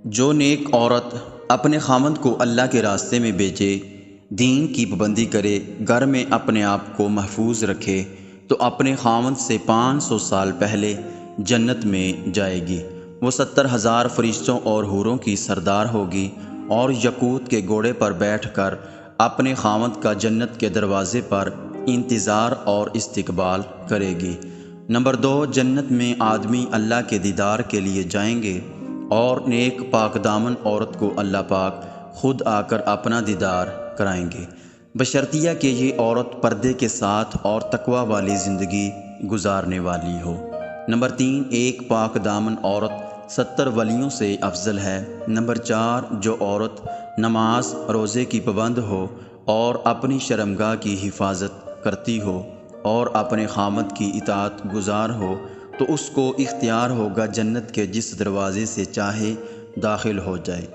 جو نیک عورت اپنے خامند کو اللہ کے راستے میں بھیجے، دین کی پابندی کرے، گھر میں اپنے آپ کو محفوظ رکھے تو اپنے خامند سے 500 سال پہلے جنت میں جائے گی۔ وہ 70,000 فرشتوں اور حوروں کی سردار ہوگی اور یاقوت کے گھوڑے پر بیٹھ کر اپنے خامند کا جنت کے دروازے پر انتظار اور استقبال کرے گی۔ نمبر 2، جنت میں آدمی اللہ کے دیدار کے لیے جائیں گے اور نیک پاک دامن عورت کو اللہ پاک خود آ کر اپنا دیدار کرائیں گے، بشرطیہ کہ یہ عورت پردے کے ساتھ اور تقوی والی زندگی گزارنے والی ہو۔ نمبر 3، ایک پاک دامن عورت 70 ولیوں سے افضل ہے۔ نمبر 4، جو عورت نماز روزے کی پابند ہو اور اپنی شرمگاہ کی حفاظت کرتی ہو اور اپنے خامند کی اطاعت گزار ہو تو اس کو اختیار ہوگا جنت کے جس دروازے سے چاہے داخل ہو جائے۔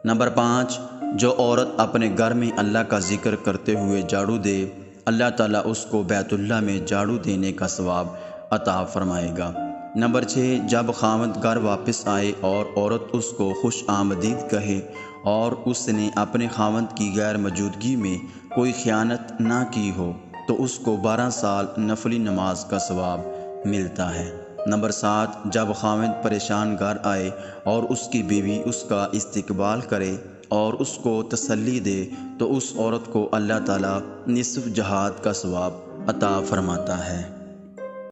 نمبر 5، جو عورت اپنے گھر میں اللہ کا ذکر کرتے ہوئے جھاڑو دے، اللہ تعالیٰ اس کو بیت اللہ میں جھاڑو دینے کا ثواب عطا فرمائے گا۔ نمبر 6، جب خامند گھر واپس آئے اور عورت اس کو خوش آمدید کہے اور اس نے اپنے خامند کی غیر موجودگی میں کوئی خیانت نہ کی ہو تو اس کو 12 سال نفلی نماز کا ثواب ملتا ہے۔ نمبر 7، جب خامند پریشان گھر آئے اور اس کی بیوی اس کا استقبال کرے اور اس کو تسلی دے تو اس عورت کو اللہ تعالیٰ نصف جہاد کا ثواب عطا فرماتا ہے۔